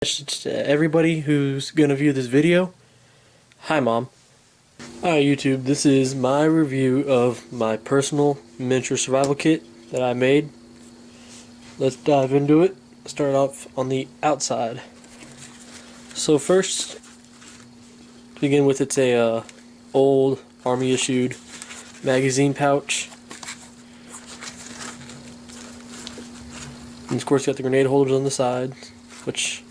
To everybody who's gonna view this video. Hi Mom. Alright YouTube, this is my review of my personal miniature survival kit that I made. Let's dive into it. Start off on the outside. So first, to begin with, it's a old army issued magazine pouch. And of course you got the grenade holders on the side, which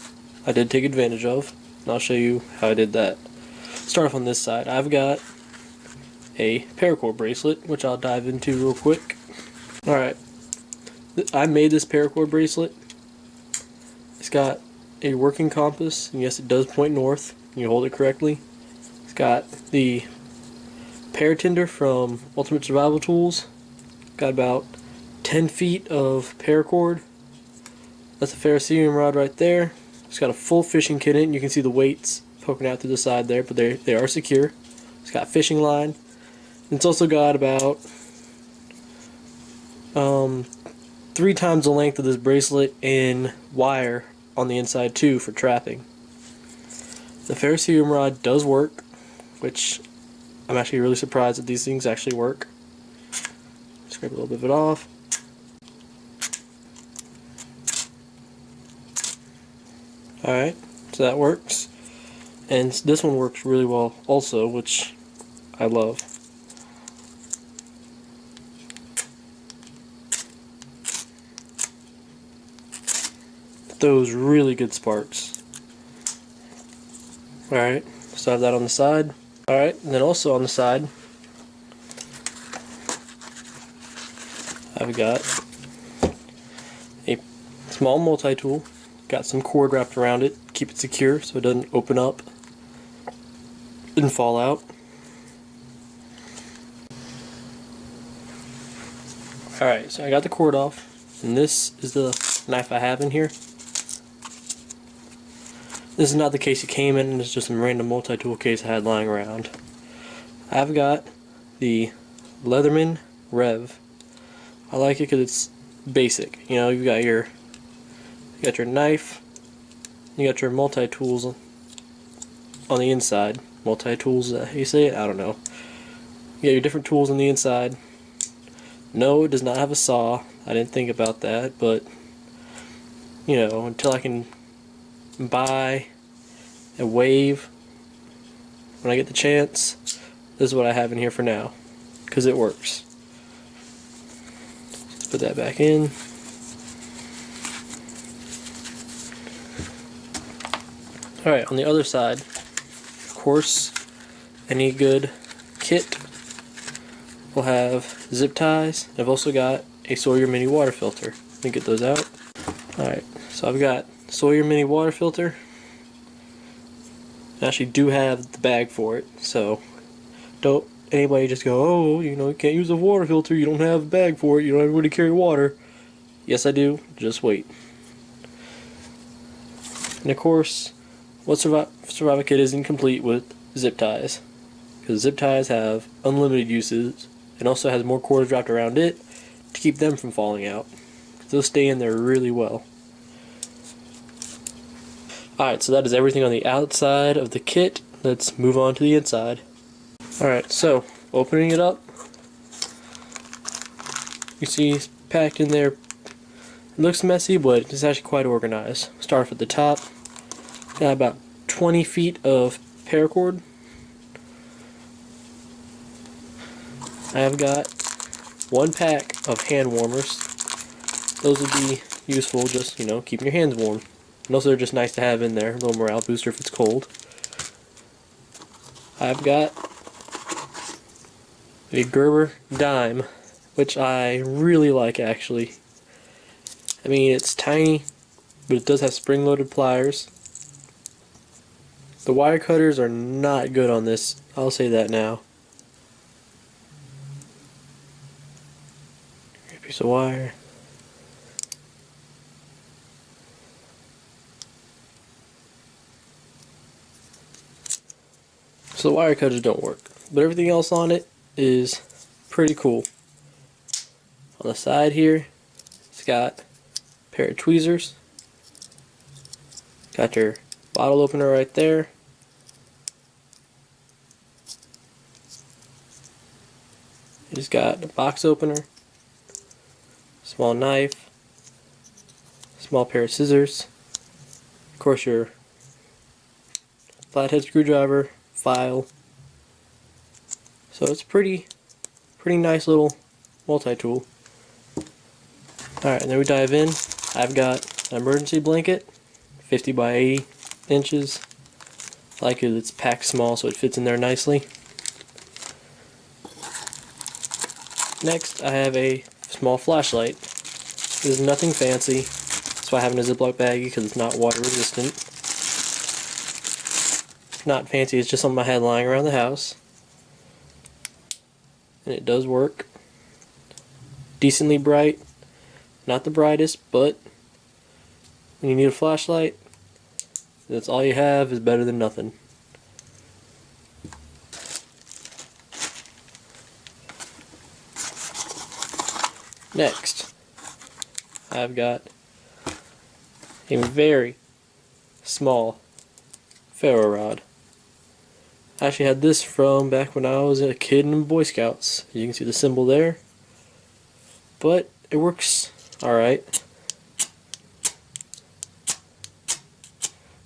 I did take advantage of, and I'll show you how I did that. Start off on this side. I've got a paracord bracelet, which I'll dive into real quick. Alright, I made this paracord bracelet. It's got a working compass, and yes, it does point north. You hold it correctly. It's got the paratender from Ultimate Survival Tools. Got about 10 feet of paracord. That's a ferrocerium rod right there. It's got a full fishing kit in it. You can see the weights poking out through the side there, but they are secure. It's got fishing line. And it's also got about 3 times the length of this bracelet in wire on the inside too for trapping. The ferrocerium rod does work, which I'm actually really surprised that these things actually work. Scrape a little bit of it off. Alright, so that works. And this one works really well also, which I love. Those really good sparks. Alright, so I have that on the side. Alright, and then also on the side, I've got a small multi-tool. Got some cord wrapped around it, keep it secure so it doesn't open up and fall out. Alright, so I got the cord off, and this is the knife I have in here. This is not the case it came in, it's just some random multi-tool case I had lying around. I've got the Leatherman Rev. I like it because it's basic. You know, you've got your knife, you got your multi-tools on the inside. Multi-tools, how you say it? I don't know. You got your different tools on the inside. No, it does not have a saw. I didn't think about that, but you know, until I can buy a wave when I get the chance, this is what I have in here for now, because it works. Let's put that back in. Alright, on the other side, of course, any good kit will have zip ties. I've also got a Sawyer mini water filter. Let me get those out. Alright, so I've got Sawyer mini water filter. I actually do have the bag for it, so don't anybody just go, oh, you know, you can't use a water filter, you don't have a bag for it, you don't have anywhere to carry water. Yes, I do, just wait. And of course, what survival kit isn't complete with zip ties, because zip ties have unlimited uses, and also has more cords wrapped around it to keep them from falling out. They'll stay in there really well. Alright, so that is everything on the outside of the kit. Let's move on to the inside. Alright, so opening it up, you see it's packed in there. It looks messy, but it's actually quite organized. Start off at the top. Got about 20 feet of paracord. I have got 1 pack of hand warmers. Those would be useful, just, you know, keeping your hands warm. And also they're just nice to have in there, a little morale booster if it's cold. I've got a Gerber dime, which I really like actually. I mean, it's tiny, but it does have spring-loaded pliers. The wire cutters are not good on this, I'll say that now. A piece of wire. So the wire cutters don't work, but everything else on it is pretty cool. On the side here, it's got a pair of tweezers. Got your bottle opener right there. You just got a box opener, small knife, small pair of scissors, of course your flathead screwdriver, file. So it's pretty nice little multi-tool. Alright, and then we dive in. I've got an emergency blanket, 50 by 80 inches. I like it, it's packed small so it fits in there nicely. Next, I have a small flashlight. This is nothing fancy. That's why I have it in a Ziploc baggie, because it's not water resistant. Not fancy, it's just something I had lying around the house. And it does work. Decently bright. Not the brightest, but when you need a flashlight, that's all you have is better than nothing. Next, I've got a very small ferro rod. I actually had this from back when I was a kid in Boy Scouts. You can see the symbol there, but it works alright.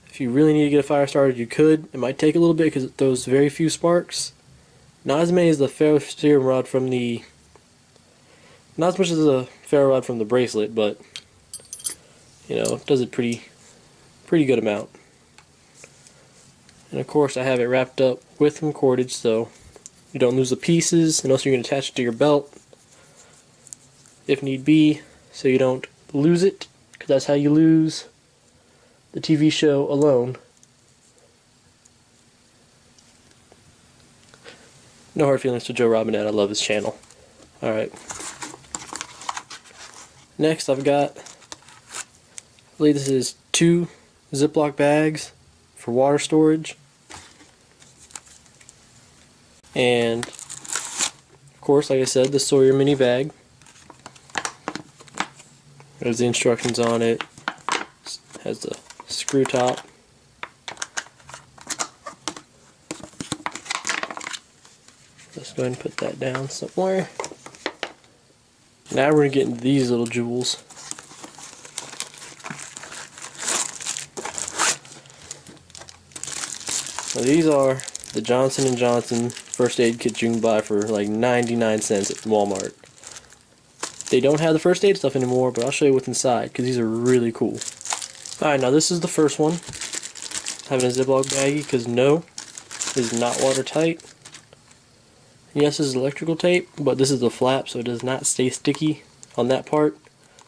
If you really need to get a fire started, you could. It might take a little bit because it throws very few sparks. Not as many as the ferrocerium rod from the... Not as much as the ferro rod from the bracelet, but you know, it does a pretty good amount. And of course I have it wrapped up with some cordage so you don't lose the pieces, and also you can attach it to your belt if need be so you don't lose it, because that's how you lose the TV show Alone. No hard feelings to Joe Robinette, I love his channel. Alright. Next I've got, I believe this is 2 Ziploc bags for water storage. And of course, like I said, the Sawyer mini bag. There's the instructions on it. Has the screw top. Let's go ahead and put that down somewhere. Now we're going to get into these little jewels. Now these are the Johnson & Johnson first aid kits you can buy for like 99 cents at Walmart. They don't have the first aid stuff anymore, but I'll show you what's inside because these are really cool. Alright, now this is the first one. I have it in a Ziploc baggie because no, it is not watertight. Yes, this is electrical tape, but this is the flap so it does not stay sticky on that part,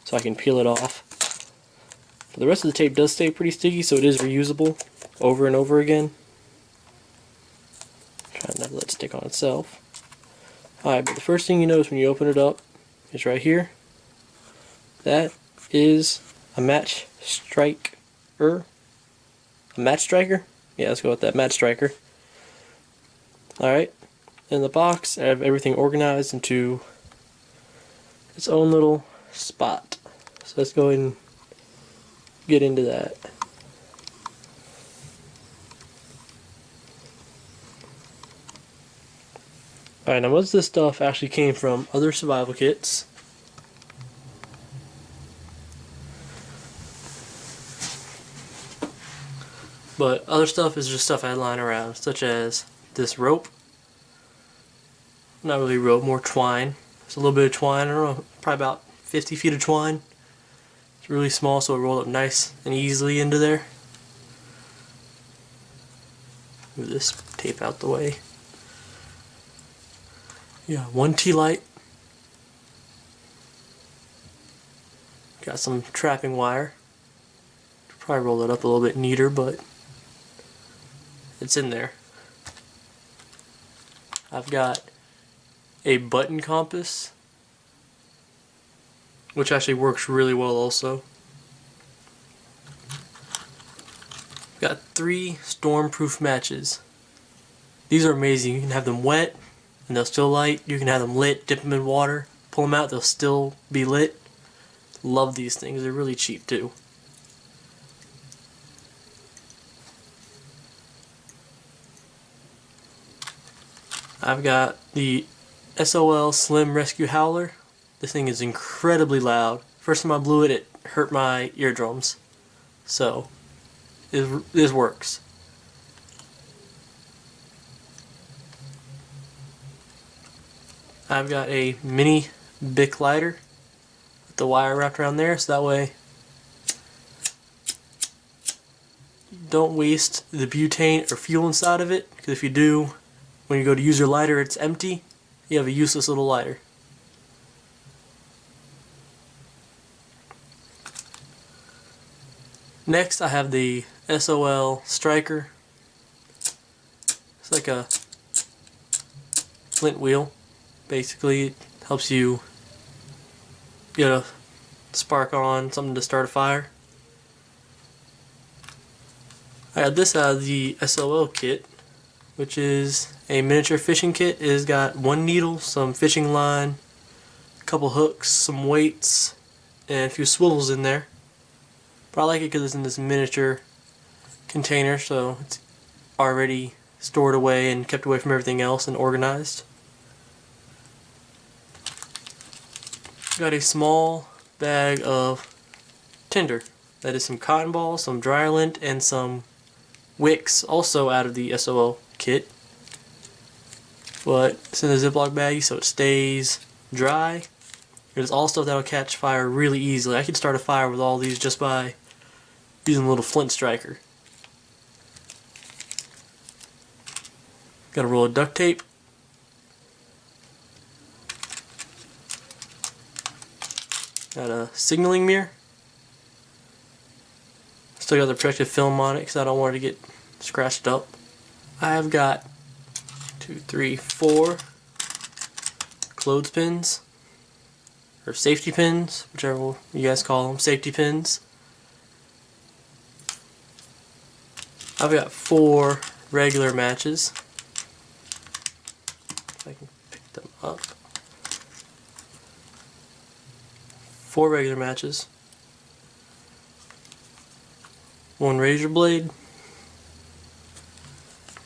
so I can peel it off. The rest of the tape does stay pretty sticky, so it is reusable over and over again. Try not to let it stick on itself. Alright, but the first thing you notice when you open it up is right here. That is a match striker. A match striker? Yeah, let's go with that. Match striker. Alright. In the box, I have everything organized into its own little spot. So let's go ahead and get into that. Alright, now most of this stuff actually came from other survival kits. But other stuff is just stuff I had lying around, such as this rope. Not really rope, more twine. There's a little bit of twine, I don't know, probably about 50 feet of twine. It's really small so it rolled up nice and easily into there. Move this tape out the way. Yeah, 1 tea light. Got some trapping wire. Probably roll it up a little bit neater, but it's in there. I've got a button compass, which actually works really well also. Got 3 storm-proof matches. These are amazing. You can have them wet and they'll still light. You can have them lit, dip them in water, pull them out, they'll still be lit. Love these things. They're really cheap too. I've got the SOL Slim Rescue Howler. This thing is incredibly loud. First time I blew it, it hurt my eardrums. So, this works. I've got a mini Bic lighter with the wire wrapped around there, so that way you don't waste the butane or fuel inside of it, because if you do, when you go to use your lighter, it's empty. You have a useless little lighter. Next, I have the SOL Striker. It's like a flint wheel. Basically, it helps you get a spark on, something to start a fire. I got this out of the SOL kit, which is a miniature fishing kit. It has got one needle, some fishing line, a couple hooks, some weights, and a few swivels in there. But I like it because it's in this miniature container, so it's already stored away and kept away from everything else and organized. Got a small bag of tinder. That is some cotton balls, some dryer lint, and some wicks, also out of the SOL kit. But it's in a Ziploc baggie so it stays dry. It's all stuff that will catch fire really easily. I could start a fire with all these just by using a little flint striker. Got a roll of duct tape. Got a signaling mirror. Still got the protective film on it because I don't want it to get scratched up. I've got 4 clothespins, or safety pins, whichever you guys call them, safety pins. I've got 4 regular matches. If I can pick them up. 4 regular matches. 1 razor blade.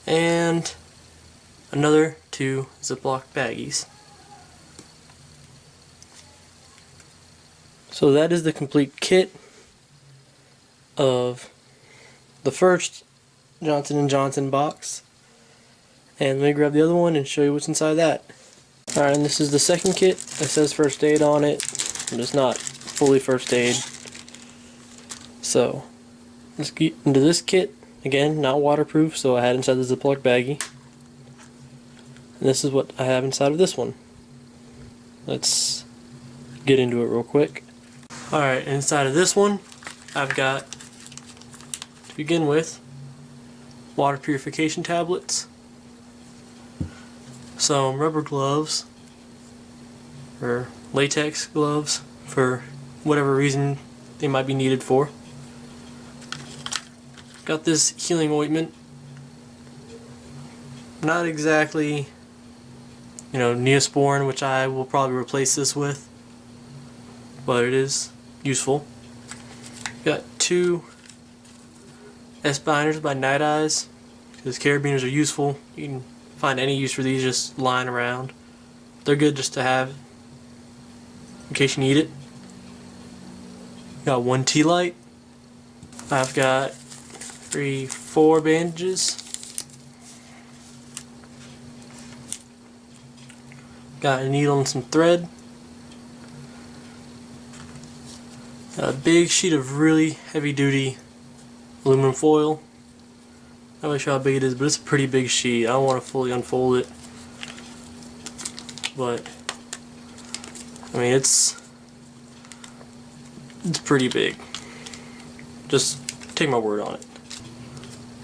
And another 2 Ziploc baggies. So that is the complete kit of the first Johnson & Johnson box. And let me grab the other one and show you what's inside that. Alright, and this is the second kit. It says first aid on it, but it's not fully first aid. So, let's get into this kit. Again, not waterproof, so I had inside the Ziploc baggie. And this is what I have inside of this one. Let's get into it real quick. Alright, inside of this one, I've got, to begin with, water purification tablets, some rubber gloves, or latex gloves, for whatever reason they might be needed for. Got this healing ointment. Not exactly, Neosporin, which I will probably replace this with, but it is useful. Got 2 S-binders by Night Eyes, because carabiners are useful. You can find any use for these just lying around. They're good just to have in case you need it. Got 1 tea light. I've got 4 bandages. Got a needle and some thread. Got a big sheet of really heavy duty aluminum foil. I'm not really sure how big it is, but it's a pretty big sheet. I don't want to fully unfold it, but I mean it's pretty big. Just take my word on it.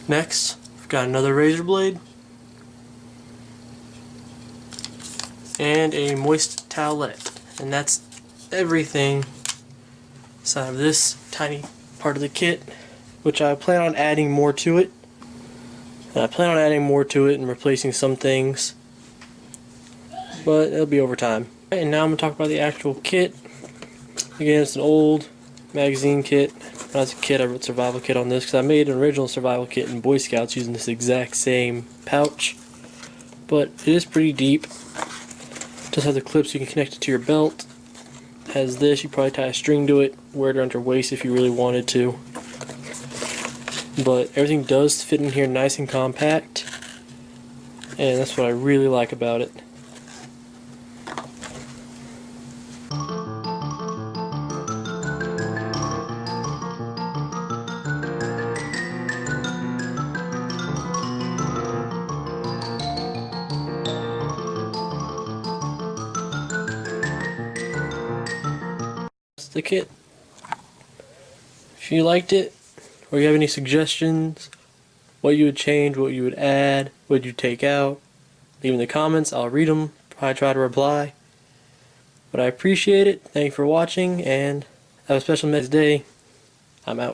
Next, I've got another razor blade and a moist towelette, and that's everything inside of this tiny part of the kit, which I plan on adding more to it. And I plan on adding more to it and replacing some things, but it'll be over time. And now I'm going to talk about the actual kit. Again, it's an old magazine kit. When I was a kid, I wrote survival kit on this because I made an original survival kit in Boy Scouts using this exact same pouch. but it is pretty deep. Just have the clips you can connect it to your belt. Has this, you probably tie a string to it, wear it around your waist if you really wanted to. But everything does fit in here nice and compact, and that's what I really like about it. That's the kit. If you liked it, or you have any suggestions, what you would change, what you would add, what you take out, leave in the comments. I'll read them, probably try to reply. But I appreciate it. Thank you for watching, and have a special next day. I'm out.